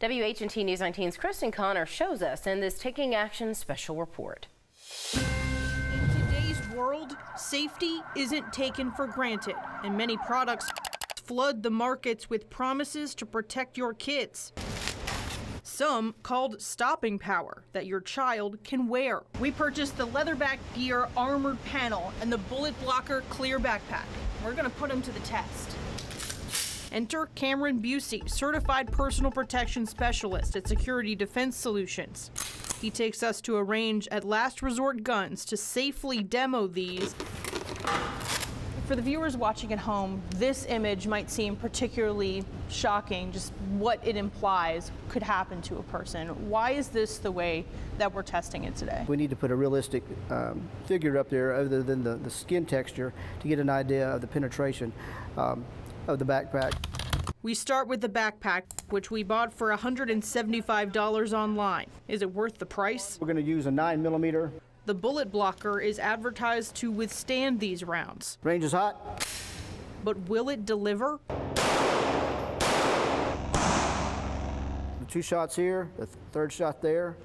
WHNT News 19's Kristen shows us in this Taking Action special report. In today's world, safety isn't taken for granted, and many products flood the markets with promises to protect your kids. Some called stopping power that your child can wear. We purchased the Leatherback Gear armored panel and the Bullet Blocker clear backpack. We're gonna put them to the test. Enter Cameron Busey, certified personal protection specialist at Security Defense Solutions. He takes us to a range at Last Resort Guns to safely demo these. For the viewers watching at home, this image might seem particularly shocking, just what it implies could happen to a person. Why is this the way that we're testing it today? We need to put a realistic figure up there other than the skin texture to get an idea of the penetration of the backpack. We start with the backpack, which we bought for $175 online. Is it worth the price? We're going to use a 9mm. The Bullet Blocker is advertised to withstand these rounds. Range is hot. But will it deliver? The 2 shots here, the 3rd shot there,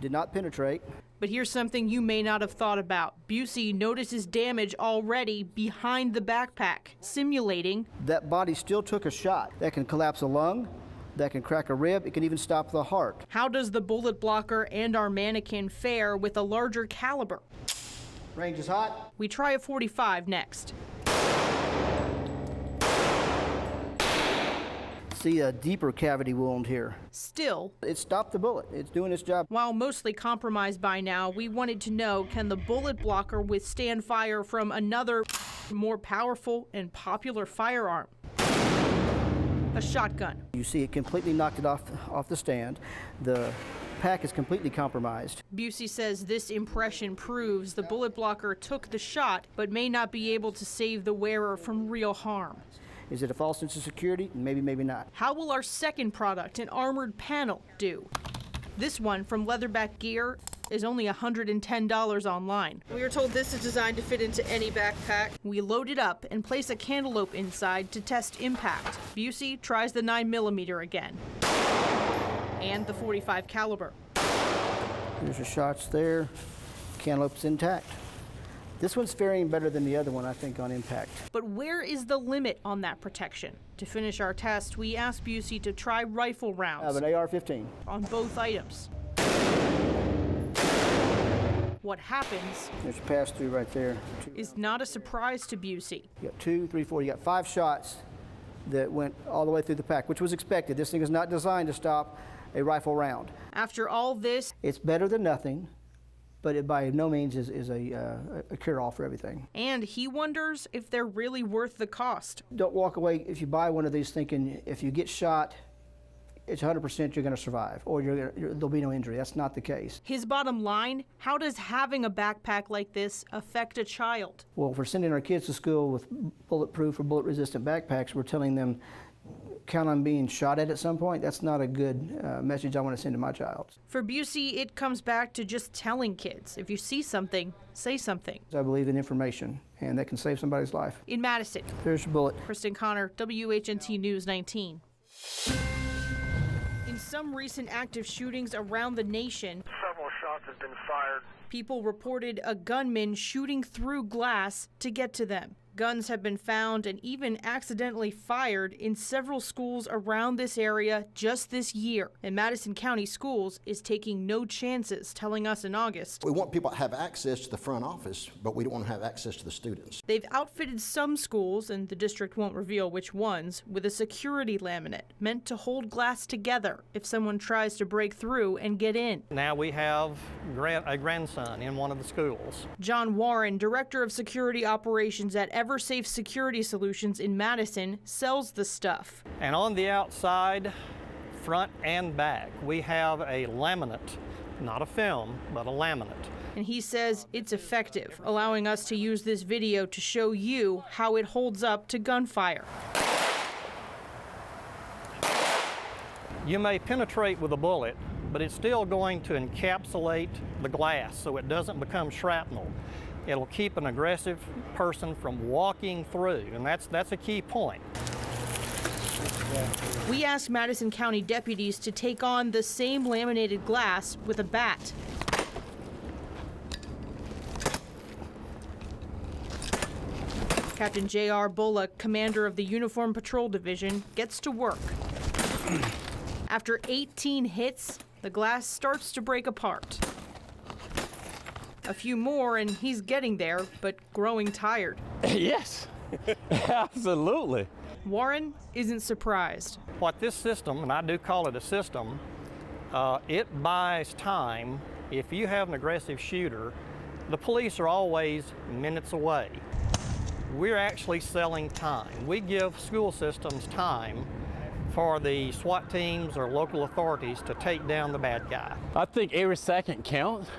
did not penetrate. But here's something you may not have thought about. Busey notices damage already behind the backpack, simulating that body still took a shot. That can collapse a lung, that can crack a rib, it can even stop the heart. How does the Bullet Blocker and our mannequin fare with a larger caliber? Range is hot. We try a .45 next. See a deeper cavity wound here. Still, it stopped the bullet. It's doing its job. While mostly compromised by now, we wanted to know, can the Bullet Blocker withstand fire from another, more powerful and popular firearm? A shotgun. You see it completely knocked it off the stand. The pack is completely compromised. Busey says this impression proves the Bullet Blocker took the shot, but may not be able to save the wearer from real harm. Is it a false sense of security? Maybe, maybe not. How will our second product, an armored panel, do? This one from Leatherback Gear is only $110 online. We are told this is designed to fit into any backpack. We load it up and place a cantaloupe inside to test impact. Busey tries the 9mm again. And the .45 caliber. There's your shots there. Cantaloupe's intact. This one's faring better than the other one, I think, on impact. But where is the limit on that protection? To finish our test, we asked Busey to try rifle rounds. I have an AR-15. On both items. What happens There's a pass-through right there. is not a surprise to Busey. You got 2, 3, 4, you got 5 shots that went all the way through the pack, which was expected. This thing is not designed to stop a rifle round. After all this, it's better than nothing, but it by no means is a cure-all for everything. And he wonders if they're really worth the cost. Don't walk away if you buy one of these thinking if you get shot, it's 100% you're going to survive, or there'll be no injury. That's not the case. His bottom line, how does having a backpack like this affect a child? Well, if we're sending our kids to school with bulletproof or bullet-resistant backpacks, we're telling them, count on being shot at some point. That's not a good message I want to send to my child. For Busey, it comes back to just telling kids, if you see something, say something. I believe in information, and that can save somebody's life. In Madison, there's your bullet. Kristen, WHNT News 19. In some recent active shootings around the nation, several shots have been fired. People reported a gunman shooting through glass to get to them. Guns have been found and even accidentally fired in several schools around this area just this year. And Madison County Schools is taking no chances, telling us in August. We want people to have access to the front office, but we don't want to have access to the students. They've outfitted some schools, and the district won't reveal which ones, with a security laminate meant to hold glass together if someone tries to break through and get in. Now we have a grandson in one of the schools. John Warren, Director of Security Operations at EverSafe Security Solutions in Madison, sells the stuff. And on the outside, front and back, we have a laminate, not a film, but a laminate. And he says it's effective, allowing us to use this video to show you how it holds up to gunfire. You may penetrate with a bullet, but it's still going to encapsulate the glass so it doesn't become shrapnel. It'll keep an aggressive person from walking through, and that's a key point. We asked Madison County deputies to take on the same laminated glass with a bat. Captain J.R. Bullock, commander of the Uniform Patrol Division, gets to work. After 18 hits, the glass starts to break apart. A few more and he's getting there, but growing tired. Yes, absolutely. Warren isn't surprised. What this system, and I do call it a system, it buys time. If you have an aggressive shooter, the police are always minutes away. We're actually selling time. We give school systems time for the SWAT teams or local authorities to take down the bad guy. I think every second counts,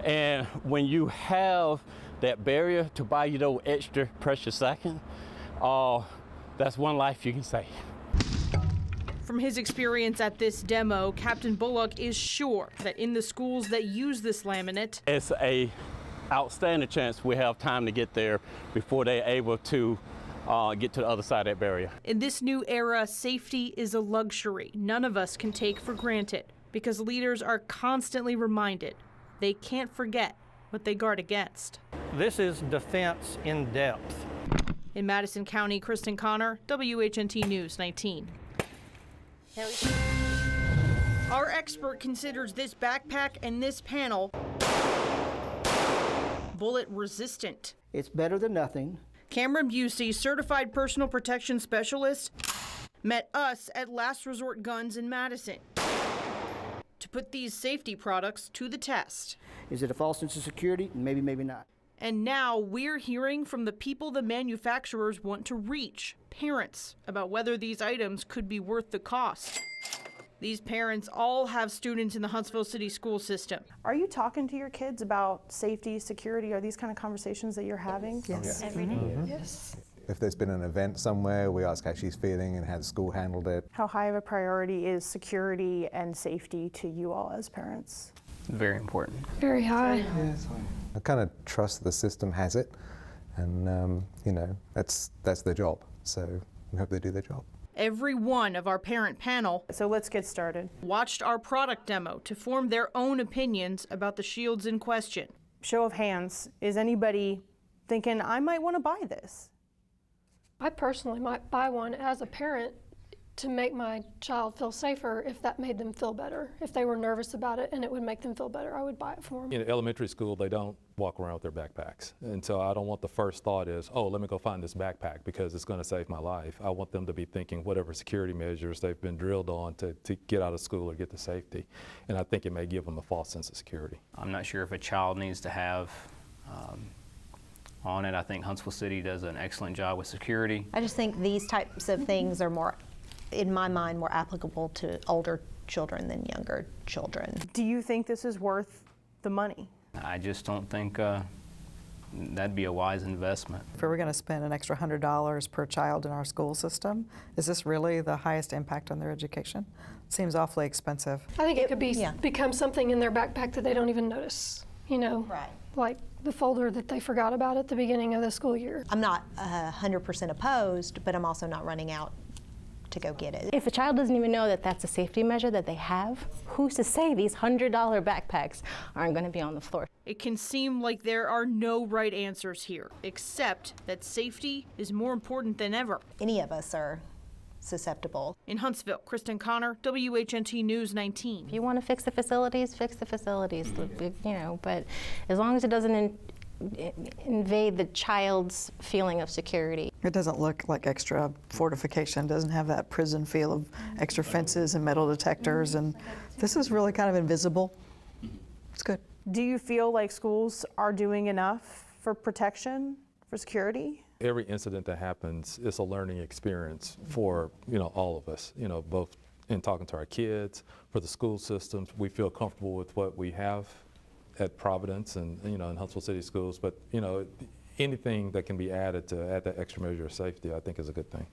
and when you have that barrier to buy you those extra precious seconds, that's one life you can save. From his experience at this demo, Captain Bullock is sure that in the schools that use this laminate, It's a outstanding chance we have time to get there before they're able to get to the other side of that barrier. in this new era, safety is a luxury none of us can take for granted because leaders are constantly reminded they can't forget what they guard against. This is defense in depth. In Madison County, Kristen Connor, WHNT News 19. Our expert considers this backpack and this panel bullet resistant. It's better than nothing. Cameron Busey, certified personal protection specialist, met us at Last Resort Guns in Madison to put these safety products to the test. Is it a false sense of security? Maybe, maybe not. And now we're hearing from the people the manufacturers want to reach, parents, about whether these items could be worth the cost. These parents all have students in the Huntsville City school system. Are you talking to your kids about safety, security? Are these kind of conversations that you're having? Yes. Every day? Yes. If there's been an event somewhere, we ask how she's feeling and how the school handled it. How high of a priority is security and safety to you all as parents? Very important. Very high. I kind of trust the system has it, and that's their job. So we hope they do their job. Every one of our parent panel So let's get started. watched our product demo to form their own opinions about the shields in question. Show of hands, is anybody thinking, I might want to buy this? I personally might buy one as a parent to make my child feel safer if that made them feel better. If they were nervous about it and it would make them feel better, I would buy it for them. In elementary school, they don't walk around with their backpacks. And so I don't want the first thought is, oh, let me go find this backpack because it's going to save my life. I want them to be thinking whatever security measures they've been drilled on to get out of school or get to safety. And I think it may give them a false sense of security. I'm not sure if a child needs to have on it. I think Huntsville City does an excellent job with security. I just think these types of things are more, in my mind, more applicable to older children than younger children. Do you think this is worth the money? I just don't think that'd be a wise investment. If we were going to spend an extra $100 per child in our school system, is this really the highest impact on their education? Seems awfully expensive. I think it could be become something in their backpack that they don't even notice, Right. like the folder that they forgot about at the beginning of the school year. I'm not 100% opposed, but I'm also not running out to go get it. If a child doesn't even know that that's a safety measure that they have, who's to say these $100 backpacks aren't going to be on the floor? It can seem like there are no right answers here, except that safety is more important than ever. Any of us are susceptible. In Huntsville, Kristen Connor, WHNT News 19. If you want to fix the facilities, but as long as it doesn't invade the child's feeling of security. It doesn't look like extra fortification, doesn't have that prison feel of extra fences and metal detectors, and this is really kind of invisible. It's good. Do you feel like schools are doing enough for protection, for security? Every incident that happens is a learning experience for all of us, both in talking to our kids, for the school systems. We feel comfortable with what we have at Providence and in Huntsville City Schools, but anything that can be added to add that extra measure of safety, I think is a good thing.